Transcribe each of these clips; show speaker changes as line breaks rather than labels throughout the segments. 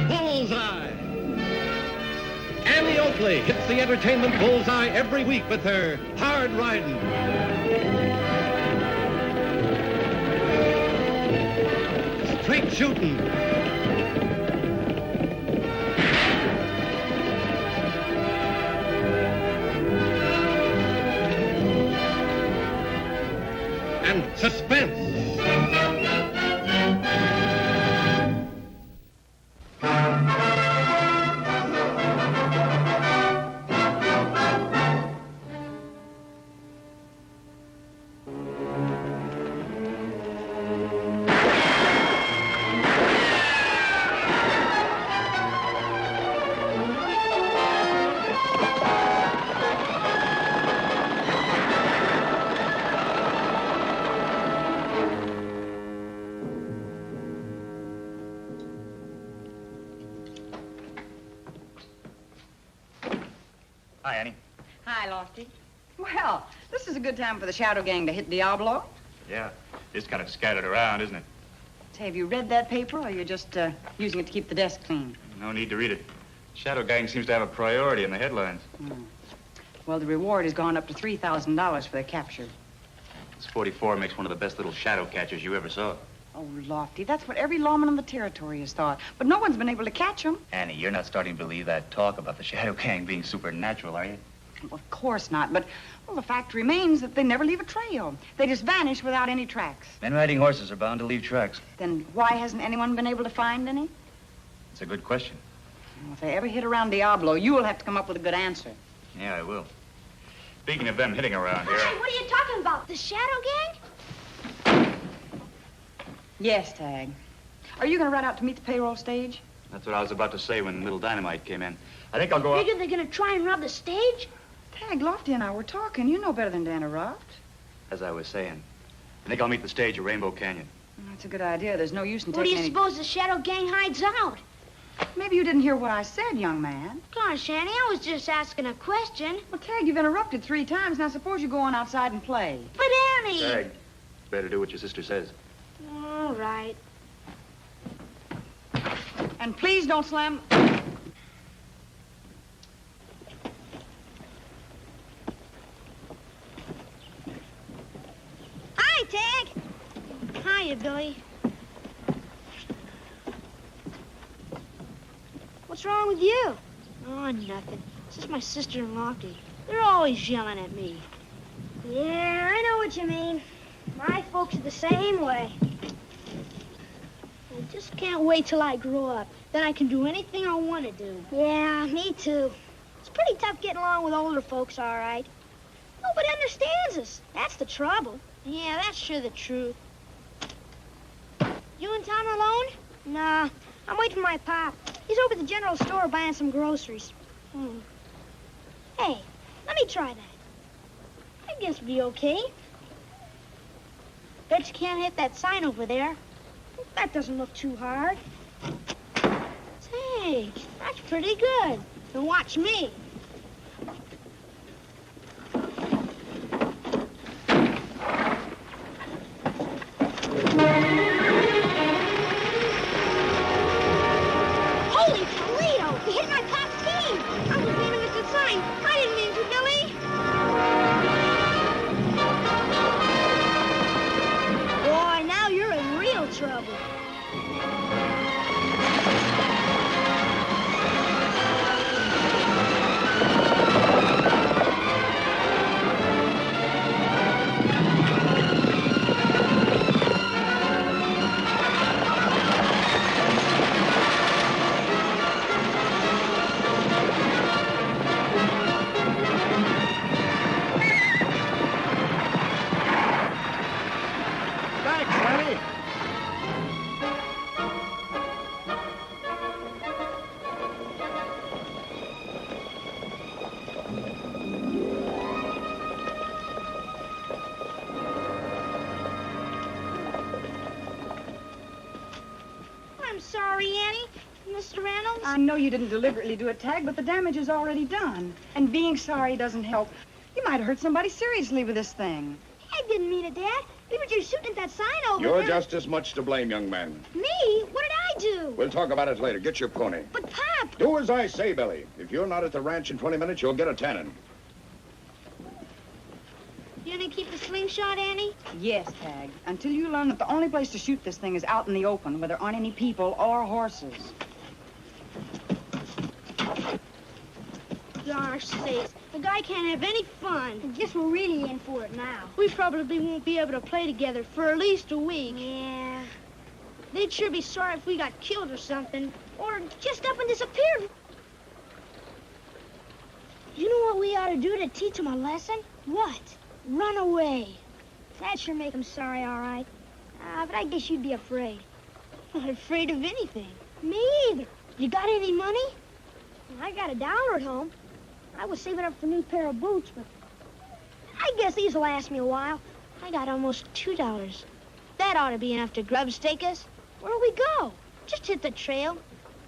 Bullseye! Annie Oakley hits the entertainment bullseye every week with her hard riding. Straight shooting. And suspense.
Hi, Annie.
Hi, Lofty. Well, this is a good time for the Shadow Gang to hit Diablo.
Yeah, it's kind of scattered around, isn't it?
Say, have you read that paper, or you're just using it to keep the desk clean?
No need to read it. Shadow Gang seems to have a priority in the headlines.
Well, the reward has gone up to $3,000 for their capture.
This 44 makes one of the best little shadow catchers you ever saw.
Oh, Lofty, that's what every lawman in the territory has thought. But no one's been able to catch them.
Annie, you're not starting to believe that talk about the Shadow Gang being supernatural, are you?
Well, of course not, but, well, the fact remains that they never leave a trail. They just vanish without any tracks.
Men riding horses are bound to leave tracks.
Then why hasn't anyone been able to find any?
It's a good question.
Well, if they ever hit around Diablo, you will have to come up with a good answer.
Yeah, I will. Speaking of them hitting around here...
Hey, what are you talking about? The Shadow Gang?
Yes, Tagg. Are you going to run out to meet the payroll stage?
That's what I was about to say when Little Dynamite came in. I think I'll go up...
Figure they're gonna try and rob the stage?
Tagg, Lofty and I were talking. You know better than to interrupt.
As I was saying, I think I'll meet the stage at Rainbow Canyon.
That's a good idea. There's no use in
Where do
taking
you suppose the Shadow Gang hides out?
Maybe you didn't hear what I said, young man.
Gosh, Annie, I was just asking a question.
Well, Tagg, you've interrupted 3 times. Now, suppose you go on outside and play.
But, Annie...
Tagg, better do what your sister says.
All right.
And please don't slam...
Hi, Tagg. Hiya, Billy. What's wrong with you? Oh, nothing. It's just my sister and Lofty. They're always yelling at me. Yeah, I know what you mean. My folks are the same way. I just can't wait till I grow up. Then I can do anything I want to do. Yeah, me too. It's pretty tough getting along with older folks, all right. Nobody understands us. That's the trouble. Yeah, that's sure the truth. You and Tom alone? Nah, I'm waiting for my pop. He's over at the general store buying some groceries. Hey, let me try that. I guess it'll be okay. Bet you can't hit that sign over there. That doesn't look too hard. Say, that's pretty good. Now watch me. Holy Toledo! You hit my pop's team! I was aiming at the sign. I didn't mean to, Billy. Boy, now you're in real trouble.
Thanks, Annie.
I'm sorry, Annie. Mr. Reynolds?
I know you didn't deliberately do it, Tagg, but the damage is already done. And being sorry doesn't help. You might have hurt somebody seriously with this thing.
Tagg didn't mean it, Dad. We were just shooting at that sign over there.
You're just as much to blame, young man.
Me? What did I do?
We'll talk about it later. Get your pony.
But, Pop...
Do as I say, Billy. If you're not at the ranch in 20 minutes, you'll get a tannin.
You gonna keep the slingshot, Annie?
Yes, Tagg. Until you learn that the only place to shoot this thing is out in the open, where there aren't any people or horses.
Gosh sakes, the guy can't have any fun. I guess we're really in for it now. We probably won't be able to play together for at least a week. Yeah. They'd sure be sorry if we got killed or something, or just up and disappeared. You know what we ought to do to teach them a lesson? What? Run away. That sure make them sorry, all right. But I guess you'd be afraid. Not afraid of anything. Me either. You got any money? I got $1 at home. I was saving up for a new pair of boots, but I guess these will last me a while. I got almost $2. That ought to be enough to grub stake us. Where'll we go? Just hit the trail.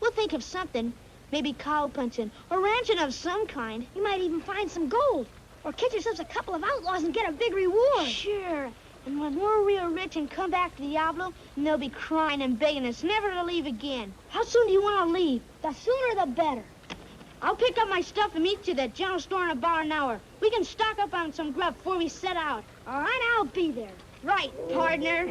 We'll think of something. Maybe cow punching or ranching of some kind. You might even find some gold. Or catch yourselves a couple of outlaws and get a big reward. Sure. And when we're real rich and come back to Diablo, and they'll be crying and begging us never to leave again. How soon do you want to leave? The sooner the better. I'll pick up my stuff and meet you at the general store in about an hour. We can stock up on some grub before we set out. All right, I'll be there. Right, partner.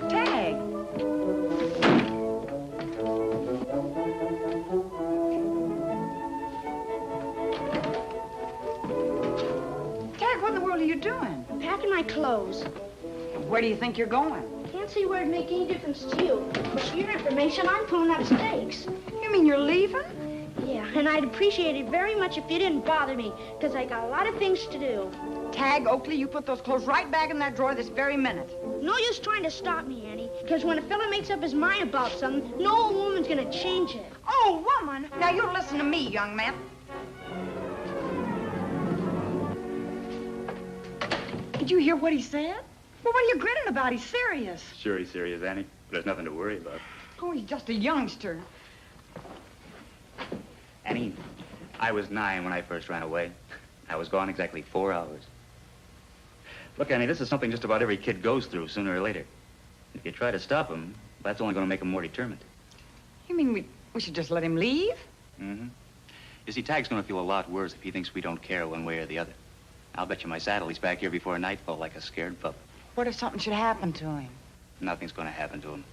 Tagg! Tagg, what in the world are you doing?
I'm packing my clothes.
Where do you think you're going?
Can't see where it'd make any difference to you. But for your information, I'm pulling up stakes.
You mean you're leaving?
Yeah, and I'd appreciate it very much if you didn't bother me, because I got a lot of things to do.
Tagg, Oakley, you put those clothes right back in that drawer this very minute.
No use trying to stop me, Annie, because when a fella makes up his mind about something, no old woman's gonna change it.
Oh, woman! Now, you listen to me, young man. Did you hear what he said? Well, what are you grinning about? He's serious.
Sure he's serious, Annie. But there's nothing to worry about.
Oh, he's just a youngster.
Annie, I was 9 when I first ran away. I was gone exactly 4 hours. Look, Annie, this is something just about every kid goes through sooner or later. If you try to stop him, that's only going to make him more determined.
You mean we should just let him leave?
Mm-hmm. You see, Tagg's going to feel a lot worse if he thinks we don't care one way or the other. I'll bet you my saddle he's back here before nightfall like a scared pup.
What if something should happen to him?
Nothing's going to happen to him.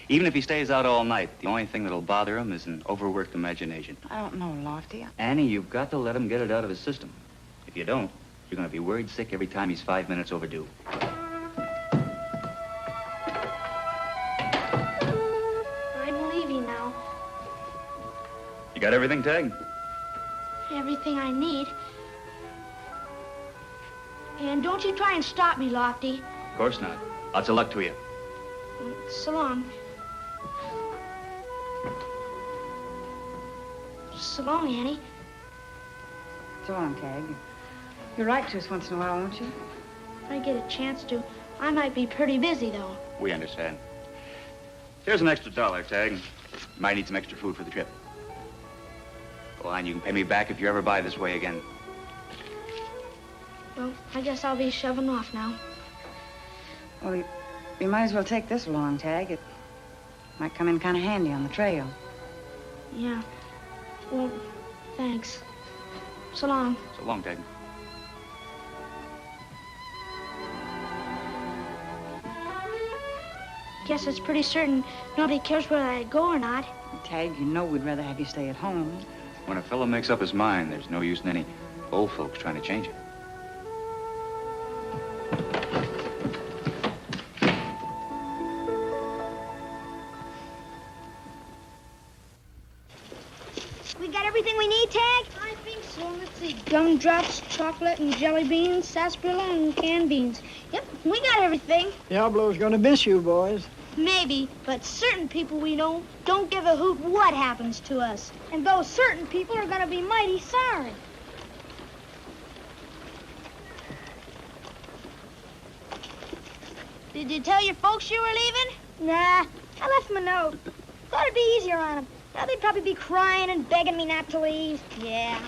Even if he stays out all night, the only thing that'll bother him is an overworked imagination.
I don't know, Lofty.
Annie, you've got to let him get it out of his system. If you don't, you're going to be worried sick every time he's 5 minutes overdue.
I'm leaving now.
You got everything, Tagg?
Everything I need. And don't you try and stop me, Lofty.
Of course not. Lots of luck to you.
So long. So long, Annie.
So long, Tagg. You'll write to us once in a while, won't you?
If I get a chance to. I might be pretty busy, though.
We understand. Here's an extra $1, Tagg. You might need some extra food for the trip. Go on, you can pay me back if you ever buy this way again.
Well, I guess I'll be shoving off now.
Well, you might as well take this along, Tagg. It might come in kind of handy on the trail.
Yeah. Well, thanks. So long.
So long, Tagg.
Guess it's pretty certain nobody cares whether I go or not.
Tagg, you know we'd rather have you stay at home.
When a fellow makes up his mind, there's no use in any old folks trying to change it.
We got everything we need, Tagg? I think so. Let's see. Gumdrops, chocolate, and jelly beans, sarsaparilla, and canned beans. Yep, we got everything.
Diablo's gonna miss you, boys.
Maybe, but certain people we know don't give a hoot what happens to us. And those certain people are gonna be mighty sorry. Did you tell your folks you were leaving? Nah, I left them a note. Thought it'd be easier on them. Now they'd probably be crying and begging me not to leave. Yeah.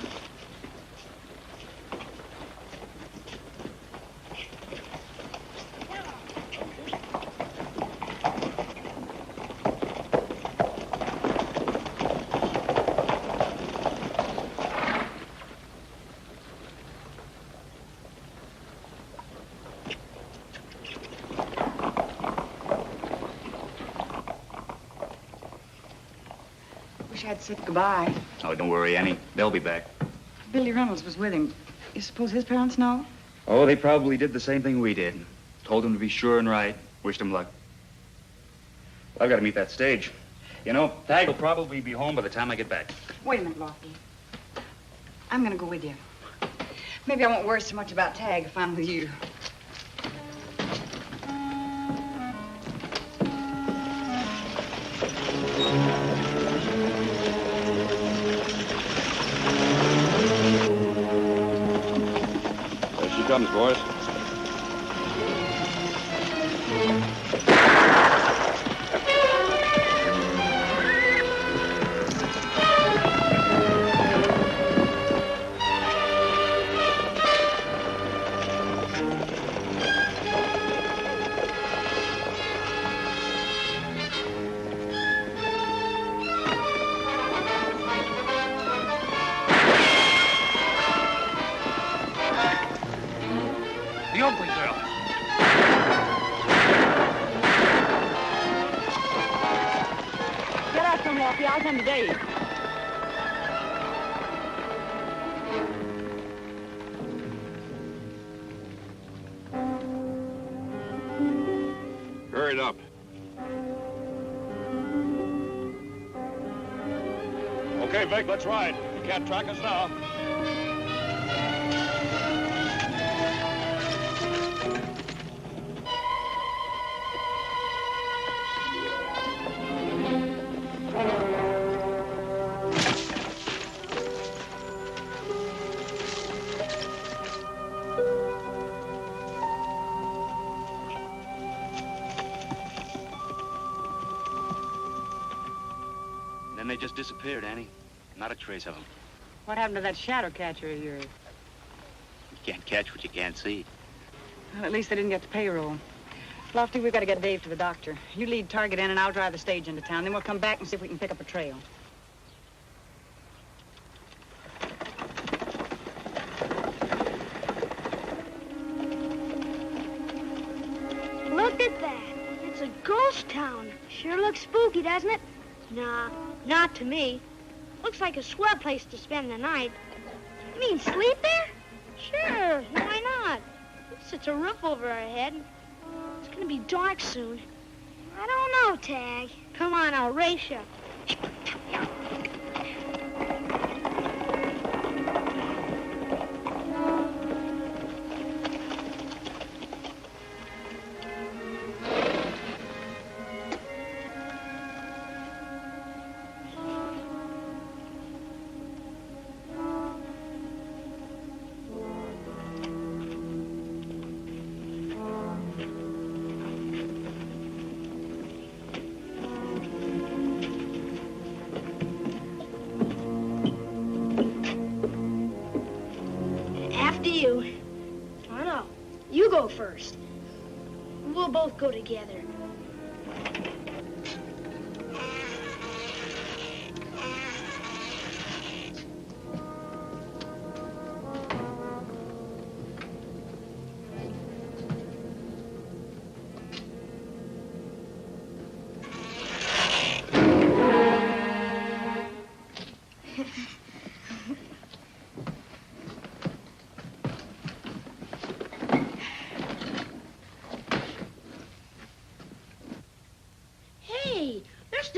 I'd said goodbye.
Oh, don't worry, Annie. They'll be back.
Billy Reynolds was with him. You suppose his parents know?
Oh, they probably did the same thing we did. Told him to be sure and right. Wished him luck. Well, I've got to meet that stage. You know, Tagg will probably be home by the time I get back.
Wait a minute, Lofty. I'm gonna go with you. Maybe I won't worry so much about Tagg if I'm with you.
Comes, boys.
The Oakley girl.
Get out some, Lofty. I'll come today.
Hurry up. Okay, Vic, let's ride. You can't track us now.
Then they just disappeared, Annie. Not a trace of them.
What happened to that shadow catcher of yours?
You can't catch what you can't see.
Well, at least they didn't get the payroll. Lofty, we've got to get Dave to the doctor. You lead Target in and I'll drive the stage into town. Then we'll come back and see if we can pick up a trail.
Look at that. It's a ghost town. Sure looks spooky, doesn't it? Nah, not to me. Looks like a swell place to spend the night. You mean sleep there? Sure, why not? At least it's a roof over our head. It's gonna be dark soon. I don't know, Tagg. Come on, I'll race you. You go first. We'll both go together.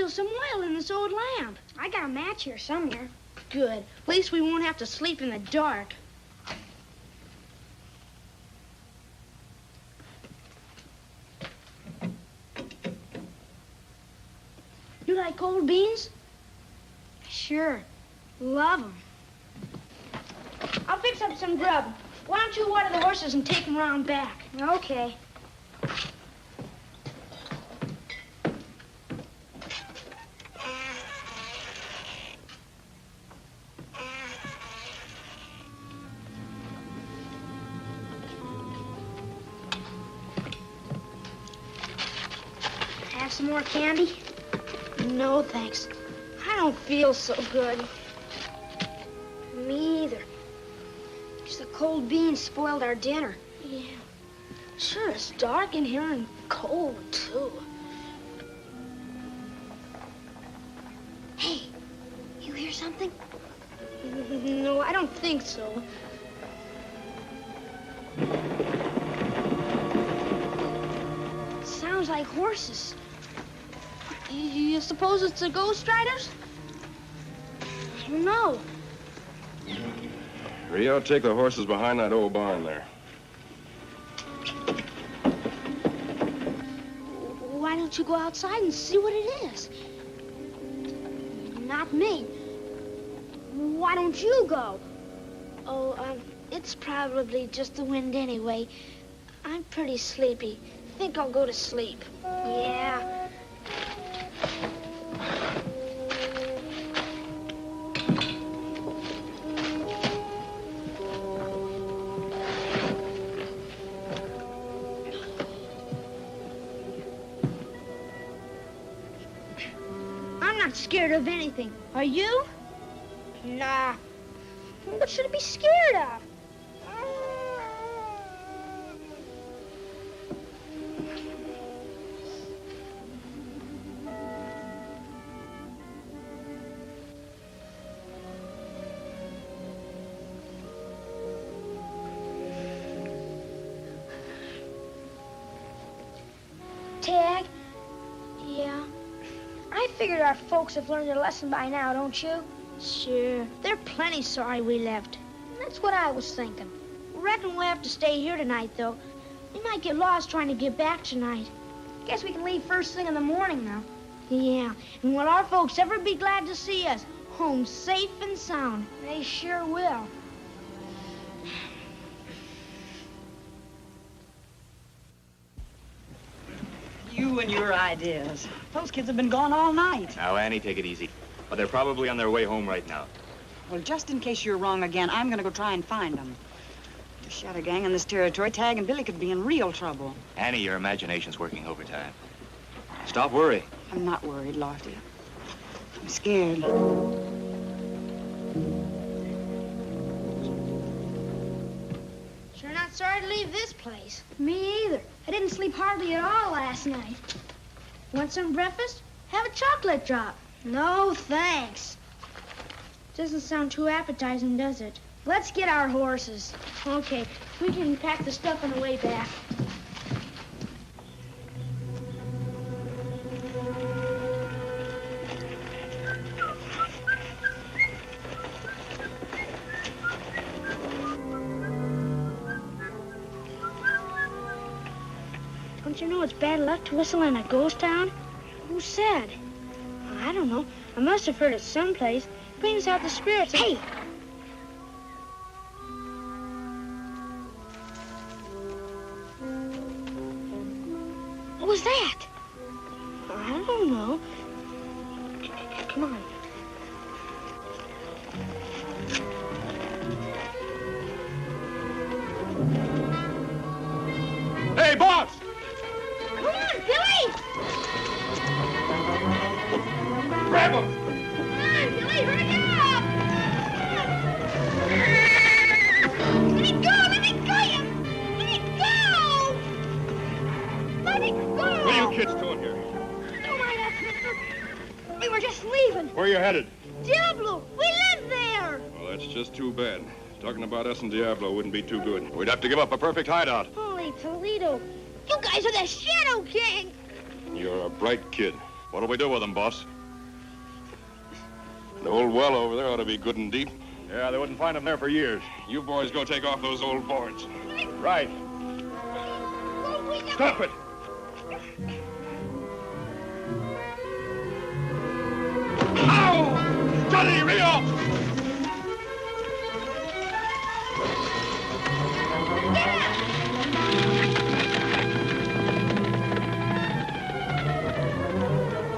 Some oil in this old lamp. I got a match here somewhere. Good. At least we won't have to sleep in the dark. You like cold beans? Sure. Love them. I'll fix up some grub. Why don't you water the horses and take them around back? Okay. more candy? No, thanks. I don't feel so good. Me either. Guess the cold beans spoiled our dinner. Yeah. Sure, it's dark in here and cold, too. Hey, you hear something? No, I don't think so. Sounds like horses. You suppose it's the ghost riders? I don't know.
Rio, take the horses behind that old barn there.
Why don't you go outside and see what it is? Not me. Why don't you go? Oh, it's probably just the wind anyway. I'm pretty sleepy. Think I'll go to sleep. Yeah. I'm not scared of anything. Are you? Nah. What should I be scared of? Tagg? Yeah. I figured our folks have learned their lesson by now, don't you? Sure. They're plenty sorry we left. That's what I was thinking. Reckon we'll have to stay here tonight, though. We might get lost trying to get back tonight. Guess we can leave first thing in the morning, though. Yeah. And will our folks ever be glad to see us home safe and sound? They sure will.
You and your ideas. Those kids have been gone all night.
Now, Annie, take it easy. But they're probably on their way home right now.
Well, just in case you're wrong again, I'm gonna go try and find them. The shadow gang in this territory, Tagg and Billy could be in real trouble.
Annie, your imagination's working overtime. Stop worrying.
I'm not worried, Lofty. I'm scared.
Sure not sorry to leave this place. Me either. I didn't sleep hardly at all last night. Want some breakfast? Have a chocolate drop. No, thanks. Doesn't sound too appetizing, does it? Let's get our horses. Okay, we can pack the stuff on the way back. Don't you know it's bad luck to whistle in a ghost town? Who said? I don't know. I must have heard it someplace. Brings out the spirits. Hey! What was that? I don't know. Come on.
Hey, boss!
Come on, Billy!
Grab him!
Come on, Billy, hurry up! Let me go! Let me go, you! Let me go! Let me go!
What are you kids doing here?
Don't mind us, mister. We were just leaving.
Where are you headed?
Diablo, we live there!
Well, that's just too bad. Talking about us and Diablo wouldn't be too good. We'd have to give up a perfect hideout.
Holy Toledo. You guys are the Shadow Gang!
You're a bright kid. What'll we do with them, boss? The old well over there ought to be good and deep. Yeah, they wouldn't find them there for years. You boys go take off those old boards. Right. Stop it! Ow! Johnny, Rio!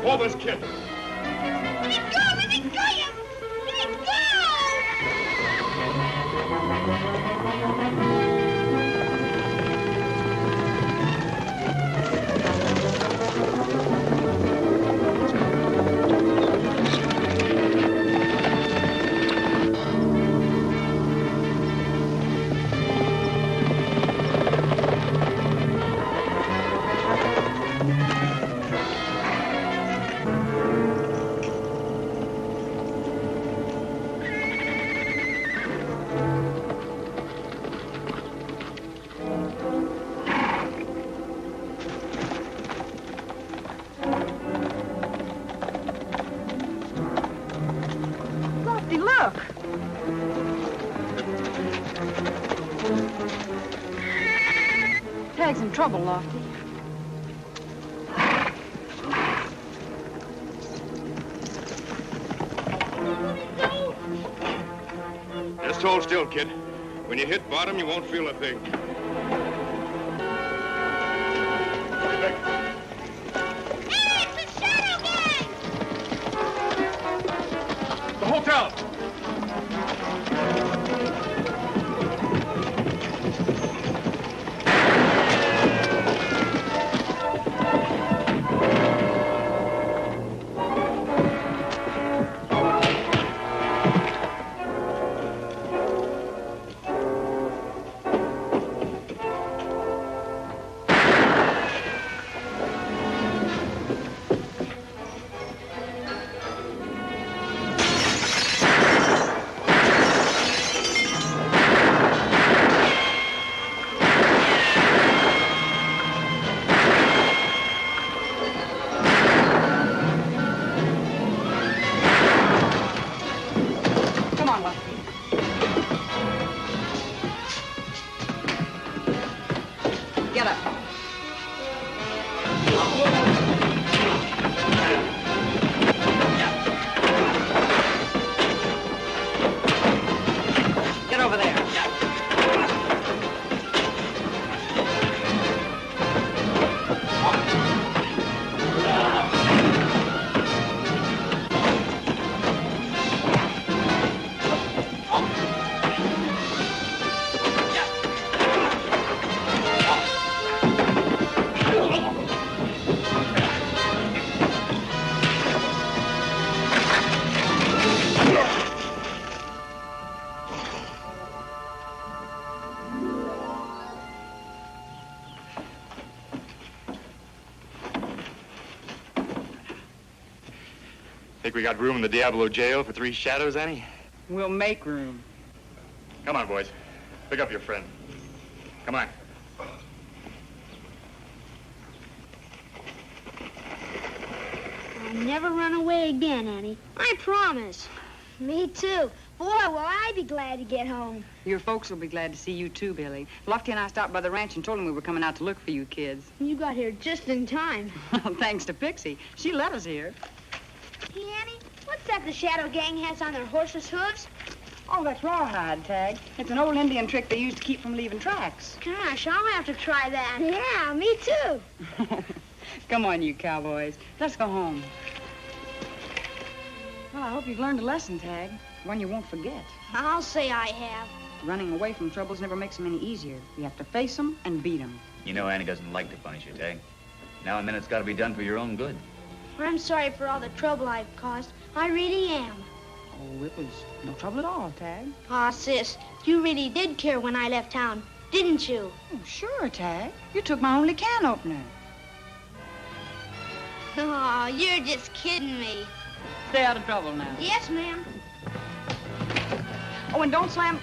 Hold this kid.
Let me go! Let me go, you! Let me go!
look. Tagg's in trouble, Lofty.
Just hold still, kid. When you hit bottom, you won't feel a thing.
Hey, it's the Shadow Gang!
The hotel!
Get up. Get over there.
Think we got room in the Diablo jail for 3 shadows, Annie?
We'll make room.
Come on, boys. Pick up your friend. Come on.
I'll never run away again, Annie. I promise. Me too. Boy, will I be glad to get home.
Your folks will be glad to see you too, Billy. Lofty and I stopped by the ranch and told them we were coming out to look for you kids.
You got here just in time.
Thanks to Pixie. She let us here.
Hey, Annie, what's that the Shadow Gang has on their horses' hooves?
Oh, that's rawhide, Tagg. It's an old Indian trick they used to keep from leaving tracks.
Gosh, I'll have to try that. Yeah, me too.
Come on, you cowboys. Let's go home. Well, I hope you've learned a lesson, Tagg. One you won't forget.
I'll say I have.
Running away from troubles never makes them any easier. You have to face them and beat them.
You know Annie doesn't like to punish you, Tagg. Now and then it's got to be done for your own good.
I'm sorry for all the trouble I've caused. I really am.
Oh, it was no trouble at all, Tagg.
Aw, sis, you really did care when I left town, didn't you?
Oh, sure, Tagg. You took my only can opener.
Oh, you're just kidding me.
Stay out of trouble now.
Yes, ma'am.
Oh, and don't slam...